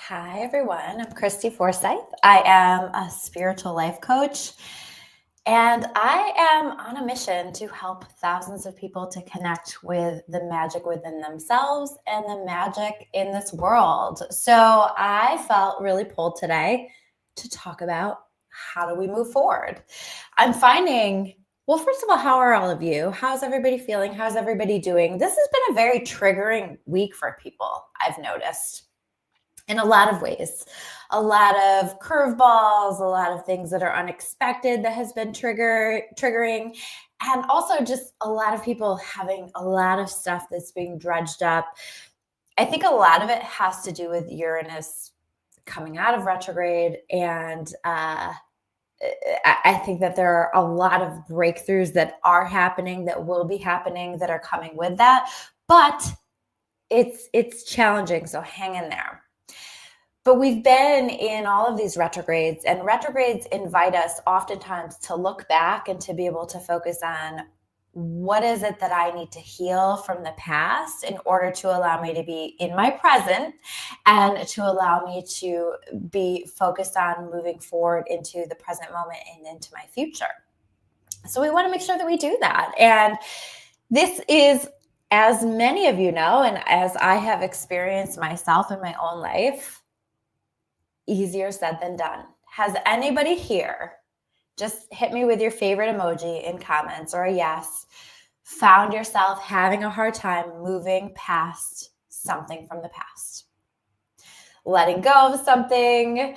Hi, everyone. I'm Christy Forsyth. I am a spiritual life coach, and I am on a mission to help thousands of people to connect with the magic within themselves and the magic in this world. So I felt really pulled today to talk about how do we move forward. I'm finding, well, first of all, how are all of you? How's everybody feeling? How's everybody doing? This has been a very triggering week for people, I've noticed in a lot of ways. A lot of curveballs, a lot of things that are unexpected that has been triggering, and also just a lot of people having a lot of stuff that's being dredged up. I think a lot of it has to do with Uranus coming out of retrograde, and I think that there are a lot of breakthroughs that are happening, that will be happening, that are coming with that. But it's challenging, so hang in there. But we've been in all of these retrogrades, and retrogrades invite us oftentimes to look back and to be able to focus on what is it that I need to heal from the past in order to allow me to be in my present and to allow me to be focused on moving forward into the present moment and into my future. So we want to make sure that we do that. And this is, as many of you know, and as I have experienced myself in my own life, easier said than done. Has anybody here, just hit me with your favorite emoji in comments or a yes, found yourself having a hard time moving past something from the past? Letting go of something,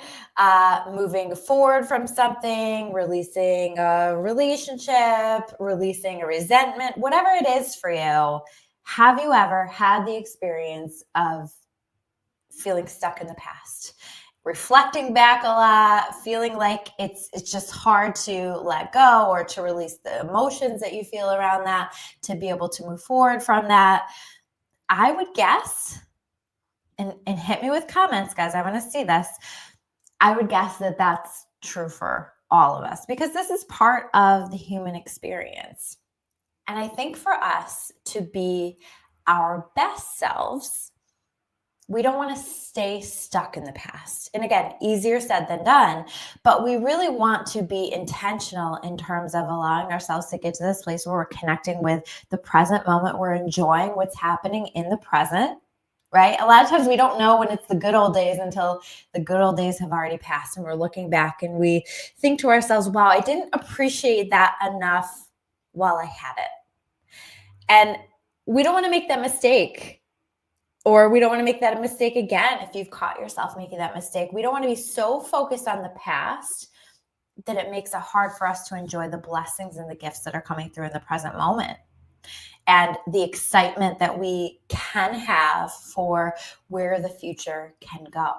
moving forward from something, releasing a relationship, releasing a resentment, whatever it is for you. Have you ever had the experience of feeling stuck in the past? Reflecting back a lot, feeling like it's just hard to let go or to release the emotions that you feel around that, to be able to move forward from that. I would guess, and hit me with comments, guys, I want to see this. I would guess that that's true for all of us, because this is part of the human experience. And I think for us to be our best selves, we don't want to stay stuck in the past. And again, easier said than done, but we really want to be intentional in terms of allowing ourselves to get to this place where we're connecting with the present moment. We're enjoying what's happening in the present, right? A lot of times we don't know when it's the good old days until the good old days have already passed, and we're looking back and we think to ourselves, wow, I didn't appreciate that enough while I had it. And we don't want to make that mistake. Or we don't want to make that a mistake again. If you've caught yourself making that mistake, we don't want to be so focused on the past that it makes it hard for us to enjoy the blessings and the gifts that are coming through in the present moment, and the excitement that we can have for where the future can go.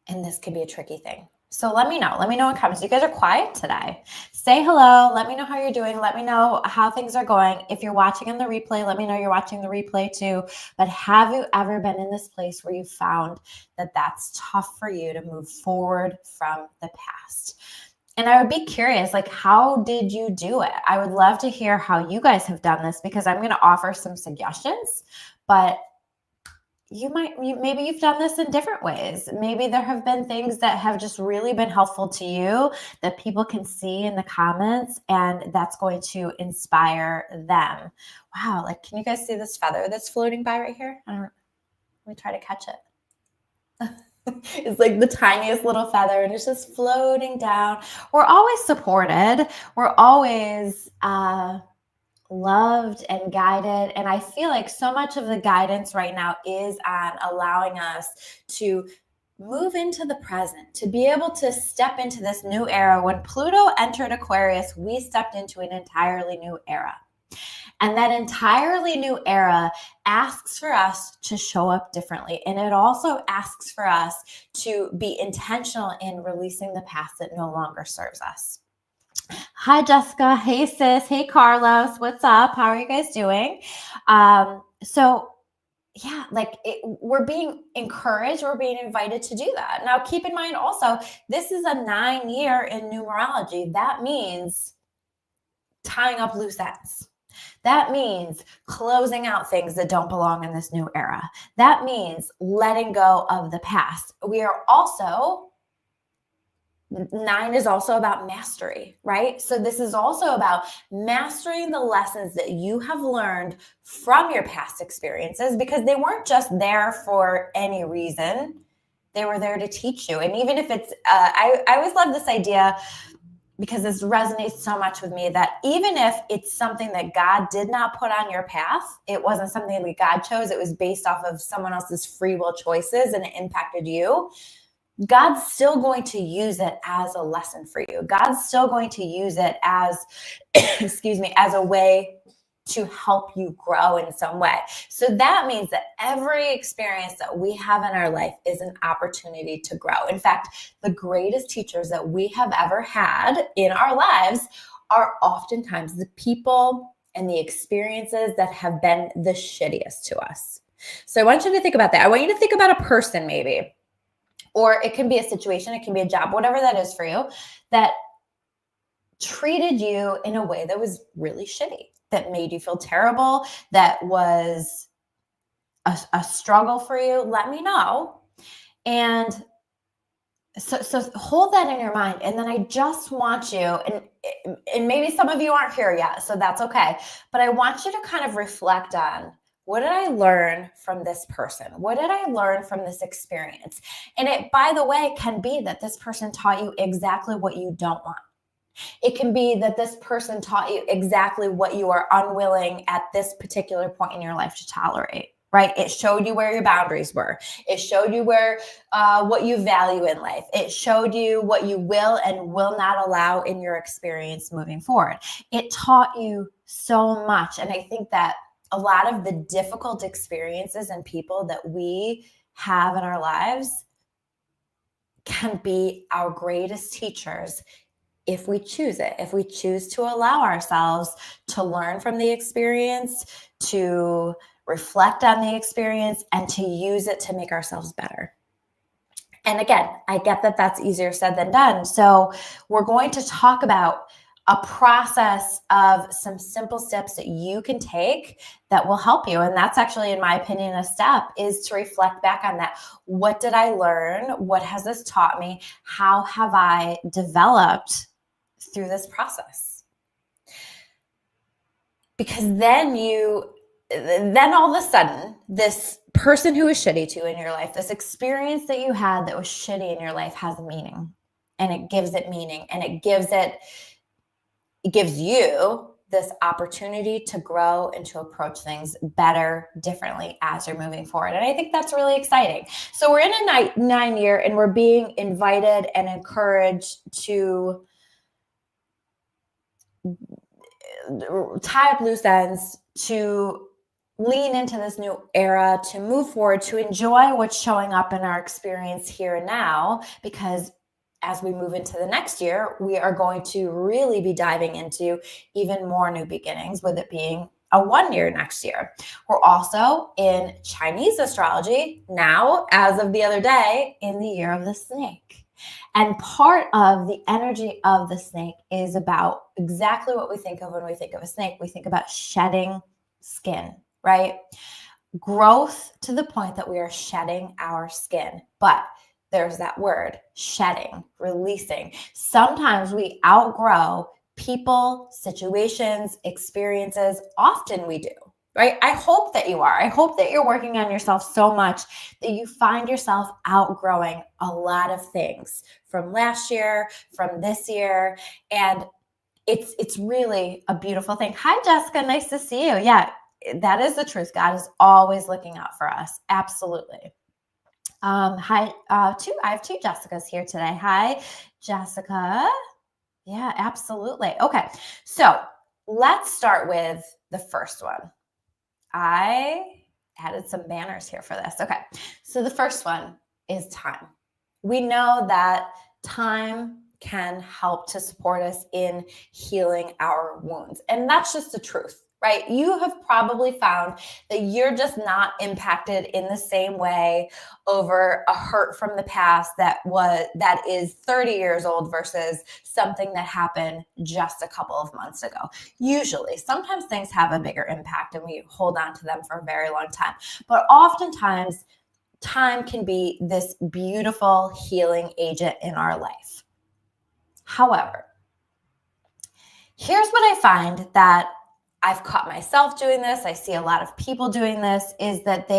And this could be a tricky thing. So let me know in comments. You guys are quiet today. Say hello. Let me know how you're doing. Let me know how things are going. If you're watching on the replay, let me know you're watching the replay too. But have you ever been in this place where you found that that's tough for you to move forward from the past? And I would be curious, like, how did you do it? I would love to hear how you guys have done this, because I'm going to offer some suggestions, but maybe you've done this in different ways. Maybe there have been things that have just really been helpful to you that people can see in the comments, and that's going to inspire them. Wow, like, can you guys see this feather that's floating by right here? Let me try to catch it. It's like the tiniest little feather, and it's just floating down. We're always supported. We're always loved and guided. And I feel like so much of the guidance right now is on allowing us to move into the present, to be able to step into this new era. When Pluto entered Aquarius, we stepped into an entirely new era. And that entirely new era asks for us to show up differently. And it also asks for us to be intentional in releasing the past that no longer serves us. Hi, Jessica. Hey, sis. Hey, Carlos. What's up? How are you guys doing? Yeah, like we're being encouraged. We're being invited to do that. Now, keep in mind also, this is a 9-year in numerology. That means tying up loose ends. That means closing out things that don't belong in this new era. That means letting go of the past. We are also 9 is also about mastery, right? So this is also about mastering the lessons that you have learned from your past experiences, because they weren't just there for any reason. They were there to teach you. And even if it's, I always love this idea, because this resonates so much with me, that even if it's something that God did not put on your path, it wasn't something that God chose, it was based off of someone else's free will choices and it impacted you, God's still going to use it as a lesson for you. God's still going to use it as, excuse me, as a way to help you grow in some way. So that means that every experience that we have in our life is an opportunity to grow. In fact, the greatest teachers that we have ever had in our lives are oftentimes the people and the experiences that have been the shittiest to us. So I want you to think about that. I want you to think about a person maybe, or it can be a situation, it can be a job, whatever that is for you, that treated you in a way that was really shitty, that made you feel terrible, that was a struggle for you. Let me know. And so hold that in your mind. And then I just want you, and maybe some of you aren't here yet, so that's okay. But I want you to kind of reflect on, what did I learn from this person? What did I learn from this experience? And it, by the way, can be that this person taught you exactly what you don't want. It can be that this person taught you exactly what you are unwilling at this particular point in your life to tolerate, right? It showed you where your boundaries were. It showed you where what you value in life. It showed you what you will and will not allow in your experience moving forward. It taught you so much. And I think that a lot of the difficult experiences and people that we have in our lives can be our greatest teachers if we choose it, if we choose to allow ourselves to learn from the experience, to reflect on the experience, and to use it to make ourselves better. And again, I get that that's easier said than done. So we're going to talk about a process of some simple steps that you can take that will help you. And that's actually, in my opinion, a step is to reflect back on that. What did I learn? What has this taught me? How have I developed through this process? Because then all of a sudden, this person who was shitty to you in your life, this experience that you had that was shitty in your life, has meaning, and it gives it meaning, and it gives you this opportunity to grow and to approach things better, differently as you're moving forward. And I think that's really exciting. So we're in a 9 year, and we're being invited and encouraged to tie up loose ends, to lean into this new era, to move forward, to enjoy what's showing up in our experience here and now, because as we move into the next year, we are going to really be diving into even more new beginnings, with it being a 1 year next year. We're also in Chinese astrology now, as of the other day, in the year of the snake. And part of the energy of the snake is about exactly what we think of when we think of a snake. We think about shedding skin, right? Growth to the point that we are shedding our skin. But there's that word, shedding, releasing. Sometimes we outgrow people, situations, experiences. Often we do, right? I hope that you are. I hope that you're working on yourself so much that you find yourself outgrowing a lot of things from last year, from this year. And it's really a beautiful thing. Hi, Jessica. Nice to see you. Yeah, that is the truth. God is always looking out for us. Absolutely. Hi, I have 2 Jessicas here today. Hi, Jessica. Yeah, absolutely. Okay, so let's start with the first one. I added some banners here for this. Okay, so the first one is time. We know that time can help to support us in healing our wounds, and that's just the truth. right? You have probably found that you're just not impacted in the same way over a hurt from the past that is 30 years old versus something that happened just a couple of months ago. Usually, sometimes things have a bigger impact and we hold on to them for a very long time. But oftentimes, time can be this beautiful healing agent in our life. However, here's what I find that I've caught myself doing this, I see a lot of people doing this, is that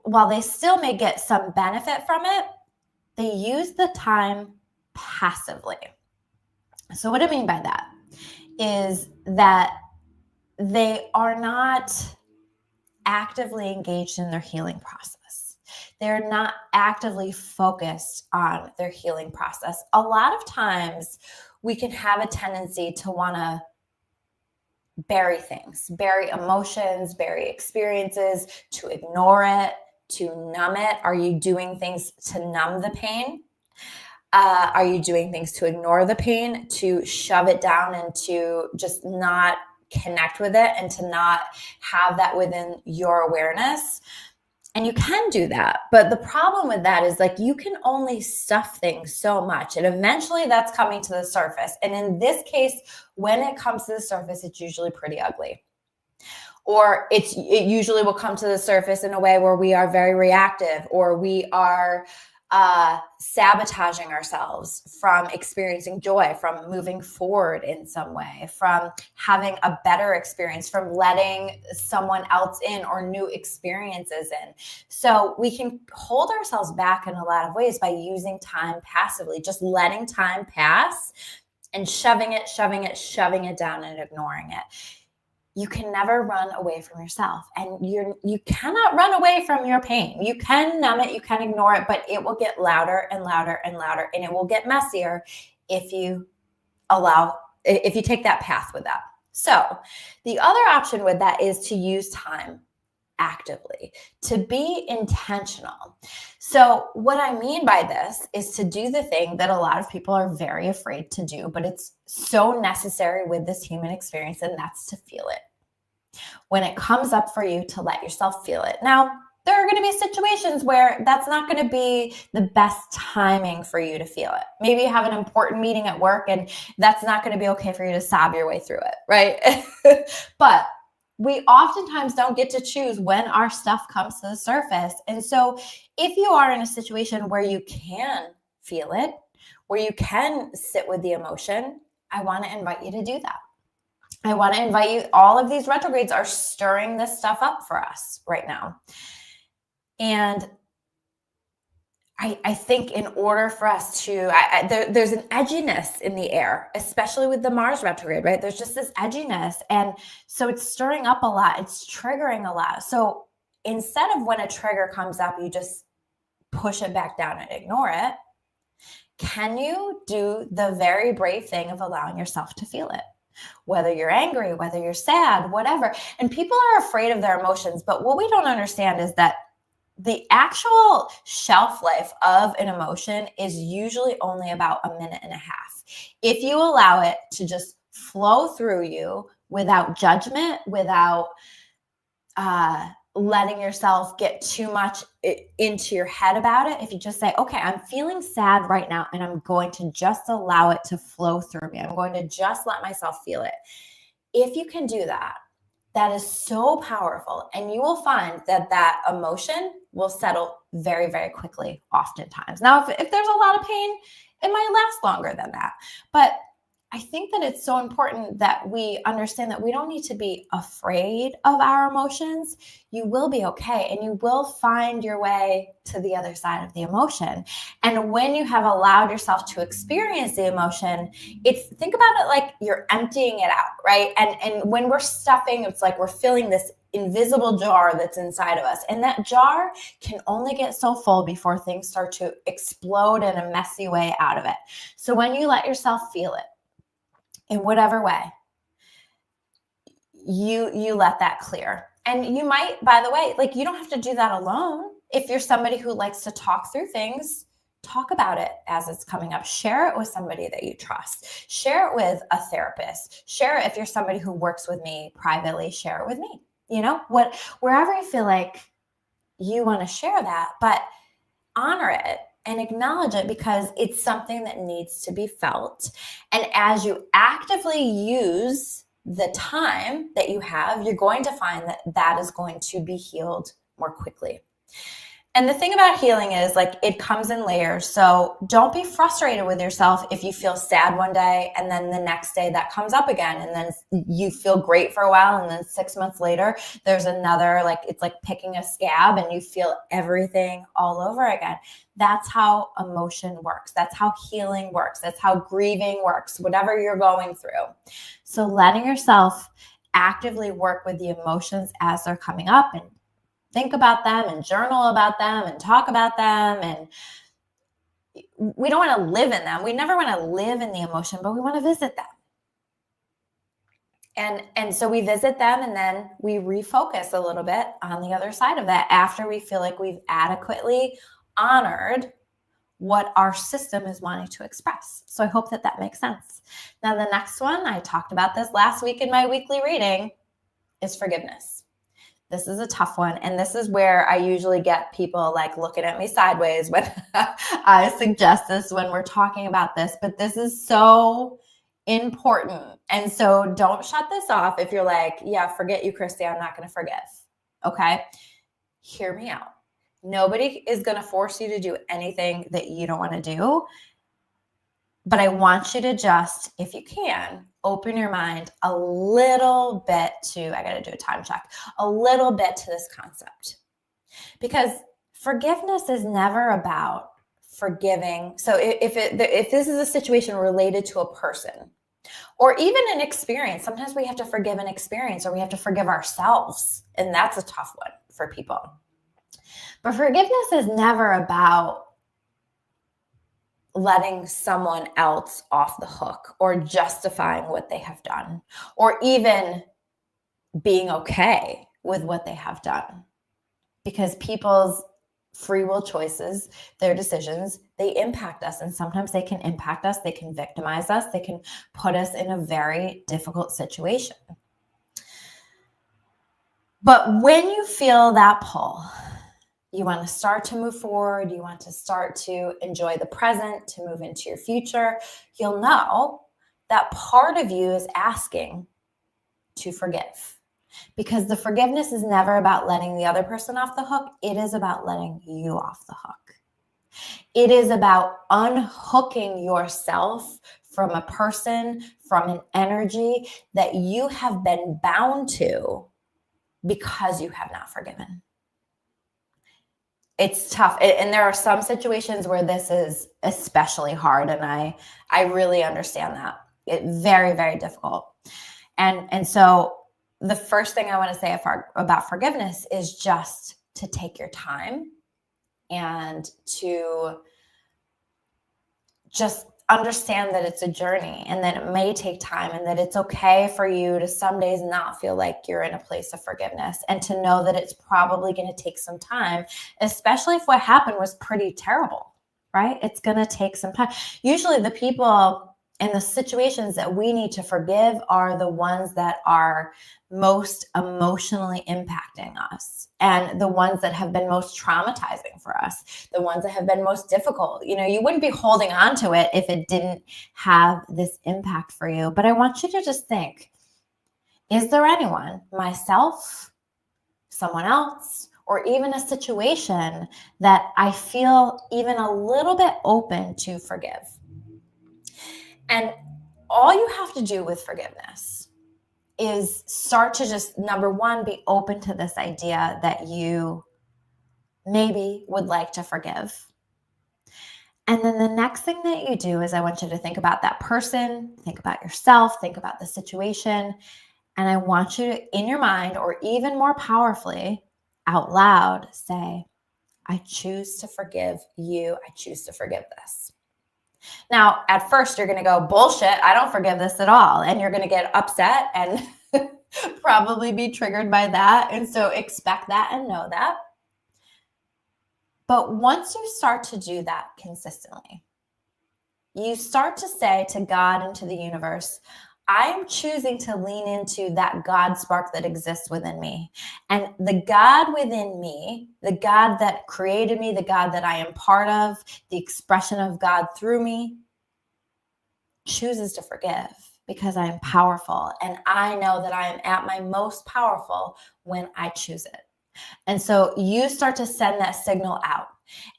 while they still may get some benefit from it, they use the time passively. So what I mean by that is that they are not actively engaged in their healing process. They're not actively focused on their healing process. A lot of times we can have a tendency to want to bury things, bury emotions, bury experiences, to ignore it, to numb it. Are you doing things to numb the pain? Are you doing things to ignore the pain, to shove it down and to just not connect with it and to not have that within your awareness? And you can do that. But the problem with that is you can only stuff things so much. And eventually that's coming to the surface. And in this case, when it comes to the surface, it's usually pretty ugly. Or it usually will come to the surface in a way where we are very reactive, or we are sabotaging ourselves from experiencing joy, from moving forward in some way, from having a better experience, from letting someone else in or new experiences in. So we can hold ourselves back in a lot of ways by using time passively, just letting time pass and shoving it down and ignoring it. You can never run away from yourself, and you cannot run away from your pain. You can numb it, you can ignore it, but it will get louder and louder and louder, and it will get messier if you take that path with that. So the other option with that is to use time actively, to be intentional. So what I mean by this is to do the thing that a lot of people are very afraid to do, but it's so necessary with this human experience, and that's to feel it. When it comes up for you, to let yourself feel it. Now, there are going to be situations where that's not going to be the best timing for you to feel it. Maybe you have an important meeting at work and that's not going to be okay for you to sob your way through it, right? But we oftentimes don't get to choose when our stuff comes to the surface. And so if you are in a situation where you can feel it, where you can sit with the emotion, I want to invite you to do that. I want to invite you, all of these retrogrades are stirring this stuff up for us right now. And I think in order for us to, there's an edginess in the air, especially with the Mars retrograde, right? There's just this edginess. And so it's stirring up a lot. It's triggering a lot. So instead of when a trigger comes up, you just push it back down and ignore it, can you do the very brave thing of allowing yourself to feel it? Whether you're angry, whether you're sad, whatever. And people are afraid of their emotions, but what we don't understand is that the actual shelf life of an emotion is usually only about a minute and a half. If you allow it to just flow through you without judgment, without letting yourself get too much into your head about it, if you just say, okay, I'm feeling sad right now, and I'm going to just allow it to flow through me. I'm going to just let myself feel it. If you can do that, that is so powerful. And you will find that that emotion will settle very, very quickly, oftentimes. Now, if there's a lot of pain, it might last longer than that. But I think that it's so important that we understand that we don't need to be afraid of our emotions. You will be okay, and you will find your way to the other side of the emotion. And when you have allowed yourself to experience the emotion, think about it like you're emptying it out, right? And when we're stuffing, it's like we're filling this invisible jar that's inside of us. And that jar can only get so full before things start to explode in a messy way out of it. So when you let yourself feel it, in whatever way, you let that clear. And you might, by the way, you don't have to do that alone. If you're somebody who likes to talk through things talk about it as it's coming up. Share it with somebody that you trust. Share it with a therapist. Share it if you're somebody who works with me privately, share it with me. Wherever you feel like you want to share that, but honor it and acknowledge it because it's something that needs to be felt. And as you actively use the time that you have, you're going to find that that is going to be healed more quickly. And the thing about healing is it comes in layers. So don't be frustrated with yourself if you feel sad one day and then the next day that comes up again. And then you feel great for a while. And then 6 months later, there's another, it's like picking a scab and you feel everything all over again. That's how emotion works. That's how healing works. That's how grieving works, whatever you're going through. So letting yourself actively work with the emotions as they're coming up and think about them and journal about them and talk about them. And we don't want to live in them. We never want to live in the emotion, but we want to visit them. And so we visit them and then we refocus a little bit on the other side of that after we feel like we've adequately honored what our system is wanting to express. So I hope that makes sense. Now, the next one, I talked about this last week in my weekly reading, is forgiveness. This is a tough one. And this is where I usually get people looking at me sideways when I suggest this when we're talking about this. But this is so important. And so don't shut this off if you're like, yeah, forget you, Christy. I'm not going to forgive. Okay. Hear me out. Nobody is going to force you to do anything that you don't want to do. But I want you to just, if you can, open your mind a little bit to, I got to do a time check, a little bit to this concept. Because forgiveness is never about forgiving. So if this is a situation related to a person or even an experience, sometimes we have to forgive an experience or we have to forgive ourselves. And that's a tough one for people. But forgiveness is never about letting someone else off the hook or justifying what they have done or even being okay with what they have done. Because people's free will choices, their decisions, they impact us. And sometimes they can impact us. They can victimize us. They can put us in a very difficult situation. But when you feel that pull, you want to start to move forward, you want to start to enjoy the present, to move into your future, you'll know that part of you is asking to forgive. Because the forgiveness is never about letting the other person off the hook. It is about letting you off the hook. It is about unhooking yourself from a person, from an energy that you have been bound to because you have not forgiven. It's tough. And there are some situations where this is especially hard. And I really understand that. It's very, very difficult. And so the first thing I want to say about forgiveness is just to take your time and to just understand that it's a journey and that it may take time and that it's okay for you to some days not feel like you're in a place of forgiveness and to know that it's probably going to take some time, especially if what happened was pretty terrible, right? It's going to take some time. Usually the people and the situations that we need to forgive are the ones that are most emotionally impacting us and the ones that have been most traumatizing for us, the ones that have been most difficult. You wouldn't be holding on to it if it didn't have this impact for you. But I want you to just think, is there anyone, myself, someone else, or even a situation that I feel even a little bit open to forgive? And all you have to do with forgiveness is start to just, number one, be open to this idea that you maybe would like to forgive. And then the next thing that you do is I want you to think about that person, think about yourself, think about the situation. And I want you to, in your mind, or even more powerfully, out loud, say, I choose to forgive you. I choose to forgive this. Now, at first, you're going to go, bullshit, I don't forgive this at all. And you're going to get upset and probably be triggered by that. And so expect that and know that. But once you start to do that consistently, you start to say to God and to the universe, I am choosing to lean into that God spark that exists within me. And the God within me, the God that created me, the God that I am part of, the expression of God through me, chooses to forgive because I am powerful. And I know that I am at my most powerful when I choose it. And so you start to send that signal out,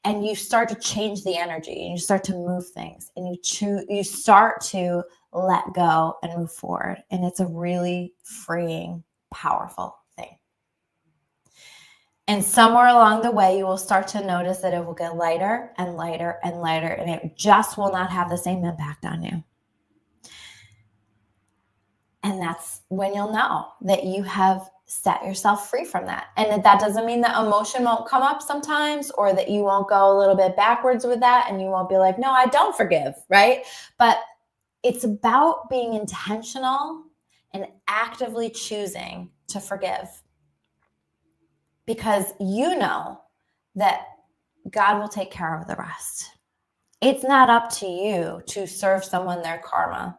and you start to change the energy, and you start to move things, and you start to let go and move forward. And it's a really freeing, powerful thing. And somewhere along the way, you will start to notice that it will get lighter and lighter and lighter, and it just will not have the same impact on you. And that's when you'll know that you have set yourself free from that. And that doesn't mean that emotion won't come up sometimes, or that you won't go a little bit backwards with that and you won't be like, no, I don't forgive, right? But it's about being intentional and actively choosing to forgive, because you know that God will take care of the rest. It's not up to you to serve someone their karma.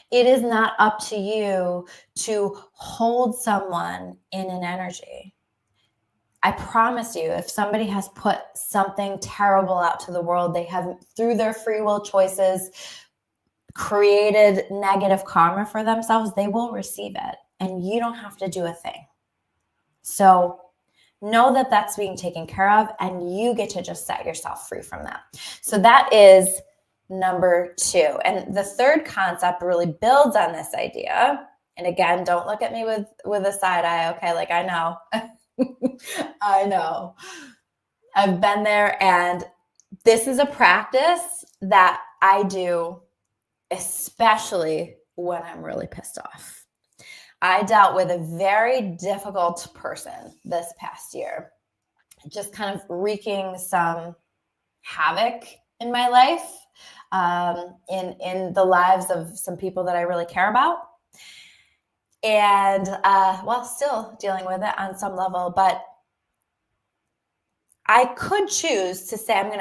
It is not up to you to hold someone in an energy. I promise you, if somebody has put something terrible out to the world, they have, through their free will choices, created negative karma for themselves, they will receive it. And you don't have to do a thing. So know that that's being taken care of, and you get to just set yourself free from that. So that is number 2. And the third concept really builds on this idea. And again, don't look at me with a side eye, okay? Like, I know. I know. I've been there, and this is a practice that I do, especially when I'm really pissed off. I dealt with a very difficult person this past year, just kind of wreaking some havoc in my life, in the lives of some people that I really care about. And, still dealing with it on some level, but I could choose to say, I'm going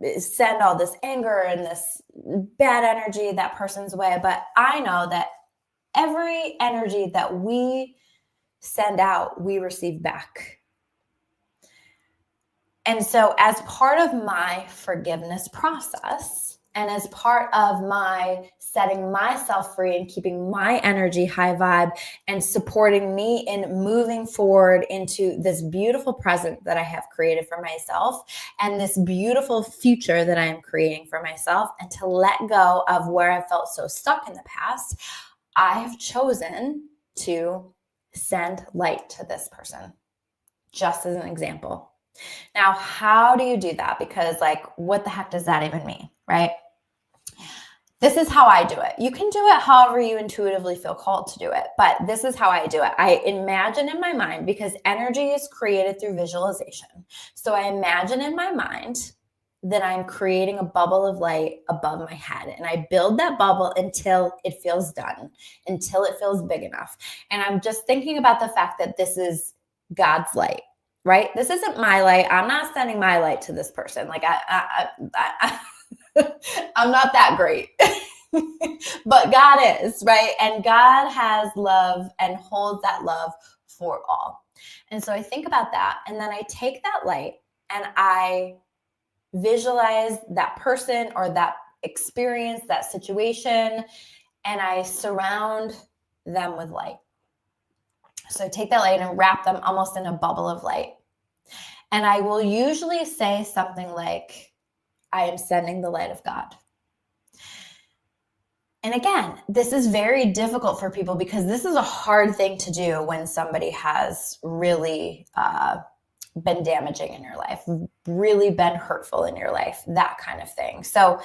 to send all this anger and this bad energy that person's way. But I know that every energy that we send out, we receive back. And so as part of my forgiveness process, and as part of my setting myself free and keeping my energy high vibe and supporting me in moving forward into this beautiful present that I have created for myself and this beautiful future that I am creating for myself, and to let go of where I felt so stuck in the past, I have chosen to send light to this person, just as an example. Now, how do you do that? Because what the heck does that even mean, right? This is how I do it. You can do it however you intuitively feel called to do it, but this is how I do it. I imagine in my mind, because energy is created through visualization. So I imagine in my mind that I'm creating a bubble of light above my head, and I build that bubble until it feels done, until it feels big enough. And I'm just thinking about the fact that this is God's light, right? This isn't my light. I'm not sending my light to this person. I'm not that great, but God is, right? And God has love and holds that love for all. And so I think about that, and then I take that light and I visualize that person or that experience, that situation, and I surround them with light. So I take that light and wrap them almost in a bubble of light. And I will usually say something like, I am sending the light of God. And again, this is very difficult for people, because this is a hard thing to do when somebody has really been damaging in your life, really been hurtful in your life, that kind of thing. So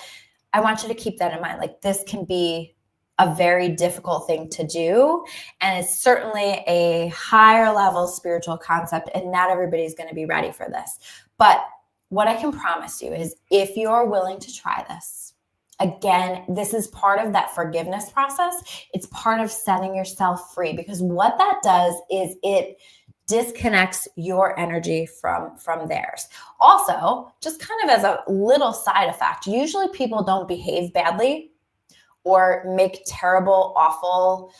I want you to keep that in mind. This can be a very difficult thing to do. And it's certainly a higher level spiritual concept, and not everybody's going to be ready for this. But what I can promise you is, if you're willing to try this, again, this is part of that forgiveness process. It's part of setting yourself free, because what that does is it disconnects your energy from theirs. Also, just kind of as a little side effect, usually people don't behave badly or make terrible, awful,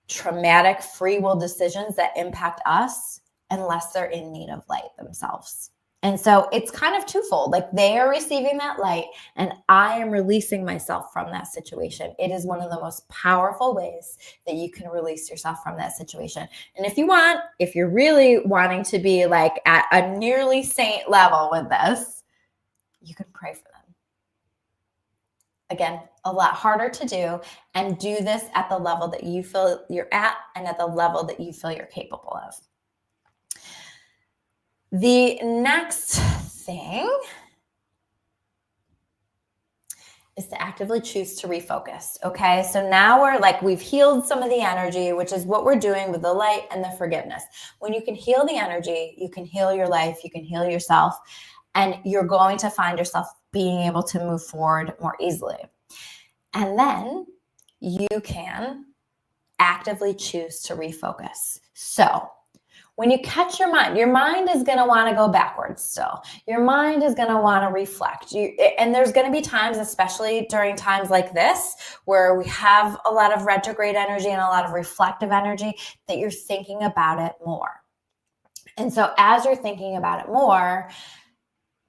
traumatic free will decisions that impact us unless they're in need of light themselves. And so it's kind of twofold. Like, they are receiving that light and I am releasing myself from that situation. It is one of the most powerful ways that you can release yourself from that situation. And if you're really wanting to be like at a nearly saint level with this, you can pray for them. Again, a lot harder to do, and do this at the level that you feel you're at and at the level that you feel you're capable of. The next thing is to actively choose to refocus. Okay. So now we've healed some of the energy, which is what we're doing with the light and the forgiveness. When you can heal the energy, you can heal your life, you can heal yourself, and you're going to find yourself being able to move forward more easily. And then you can actively choose to refocus. So when you catch your mind is going to want to go backwards still. Your mind is going to want to reflect. And there's going to be times, especially during times like this, where we have a lot of retrograde energy and a lot of reflective energy, that you're thinking about it more. And so as you're thinking about it more,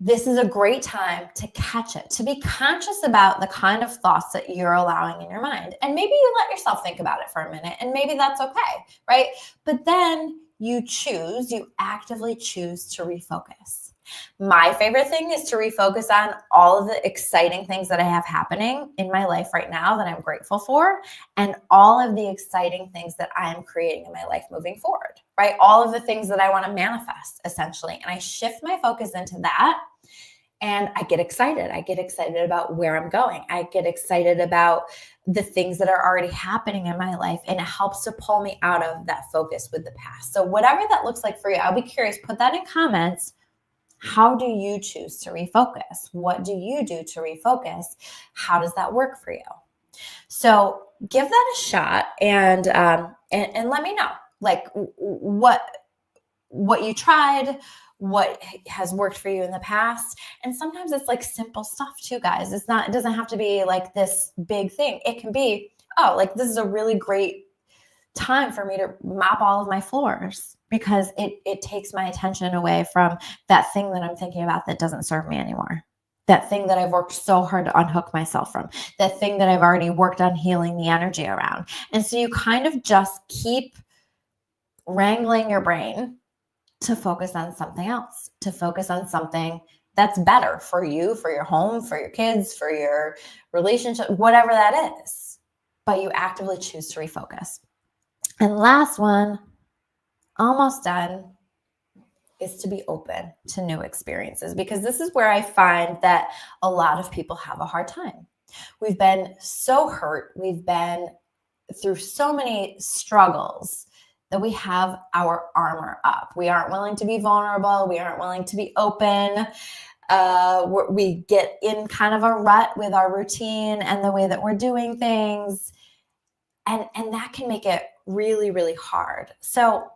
this is a great time to catch it, to be conscious about the kind of thoughts that you're allowing in your mind. And maybe you let yourself think about it for a minute, and maybe that's okay, right? But then you actively choose to refocus. My favorite thing is to refocus on all of the exciting things that I have happening in my life right now that I'm grateful for, and all of the exciting things that I am creating in my life moving forward, right? All of the things that I want to manifest, essentially. And I shift my focus into that, and I get excited. I get excited about where I'm going. I get excited about the things that are already happening in my life, and it helps to pull me out of that focus with the past. So whatever that looks like for you, I'll be curious. Put that in comments. How do you choose to refocus? What do you do to refocus? How does that work for you? So give that a shot, and let me know, like, what you tried, what has worked for you in the past. And sometimes it's like simple stuff too, guys. It doesn't have to be like this big thing. It can be, like, this is a really great time for me to mop all of my floors, because it takes my attention away from that thing that I'm thinking about that doesn't serve me anymore. That thing that I've worked so hard to unhook myself from, that thing that I've already worked on healing the energy around. And so you kind of just keep wrangling your brain to focus on something else, to focus on something that's better for you, for your home, for your kids, for your relationship, whatever that is. But you actively choose to refocus. And last one, almost done, is to be open to new experiences, because this is where I find that a lot of people have a hard time. We've been so hurt. We've been through so many struggles that we have our armor up. We aren't willing to be vulnerable. We aren't willing to be open. We get in kind of a rut with our routine and the way that we're doing things. And that can make it really, really hard. So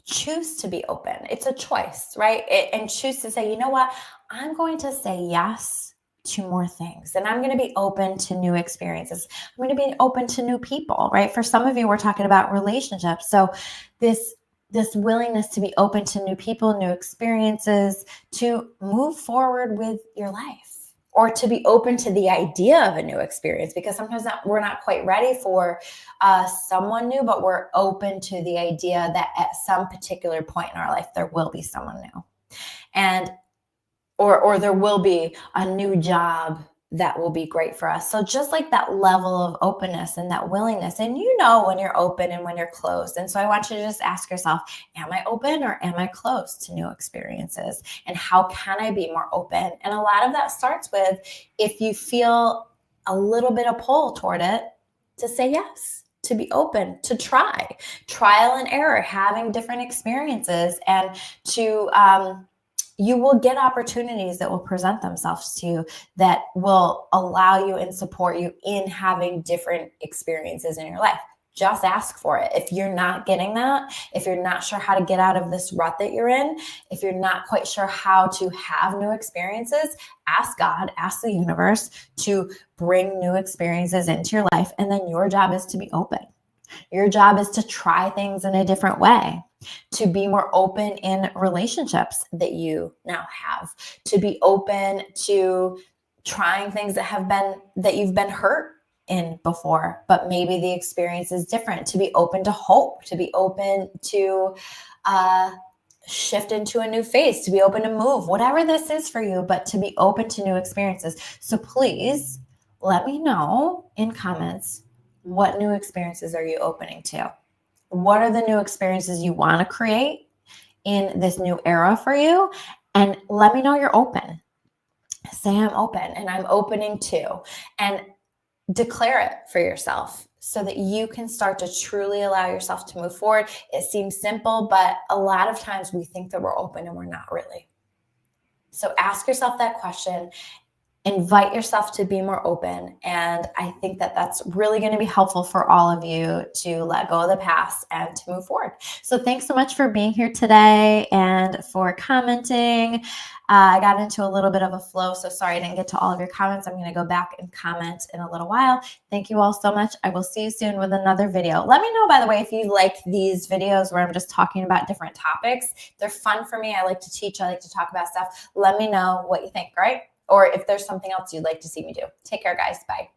choose to be open. It's a choice, right? And choose to say, you know what? I'm going to say yes to more things, and I'm going to be open to new experiences. I'm going to be open to new people, right? For some of you, we're talking about relationships. So this willingness to be open to new people, new experiences, to move forward with your life, or to be open to the idea of a new experience, because sometimes we're not quite ready for someone new, but we're open to the idea that at some particular point in our life, there will be someone new. And or there will be a new job that will be great for us. So just like that level of openness and that willingness, and you know when you're open and when you're closed. And so I want you to just ask yourself, am I open or am I closed to new experiences? And how can I be more open? And a lot of that starts with, if you feel a little bit of pull toward it, to say yes, to be open, to trial and error, having different experiences, and to you will get opportunities that will present themselves to you that will allow you and support you in having different experiences in your life. just ask for it. If you're not getting that, if you're not sure how to get out of this rut that you're in, if you're not quite sure how to have new experiences, ask God, ask the universe to bring new experiences into your life. And then your job is to be open. Your job is to try things in a different way, to be more open in relationships that you now have, to be open to trying things that you've been hurt in before, but maybe the experience is different, to be open to hope, to be open to shift into a new phase, to be open to move, whatever this is for you, but to be open to new experiences. So please let me know in comments, what new experiences are you opening to? What are the new experiences you want to create in this new era for you? And let me know you're open. Say I'm open and I'm opening to, and declare it for yourself so that you can start to truly allow yourself to move forward. It seems simple, but a lot of times we think that we're open and we're not really. So ask yourself that question. Invite yourself to be more open. And I think that that's really going to be helpful for all of you to let go of the past and to move forward. So thanks so much for being here today and for commenting. I got into a little bit of a flow, so sorry I didn't get to all of your comments. I'm going to go back and comment in a little while. Thank you all so much. I will see you soon with another video. Let me know, by the way, if you like these videos where I'm just talking about different topics. They're fun for me. I like to teach. I like to talk about stuff. Let me know what you think, all right? Or if there's something else you'd like to see me do. Take care, guys. Bye.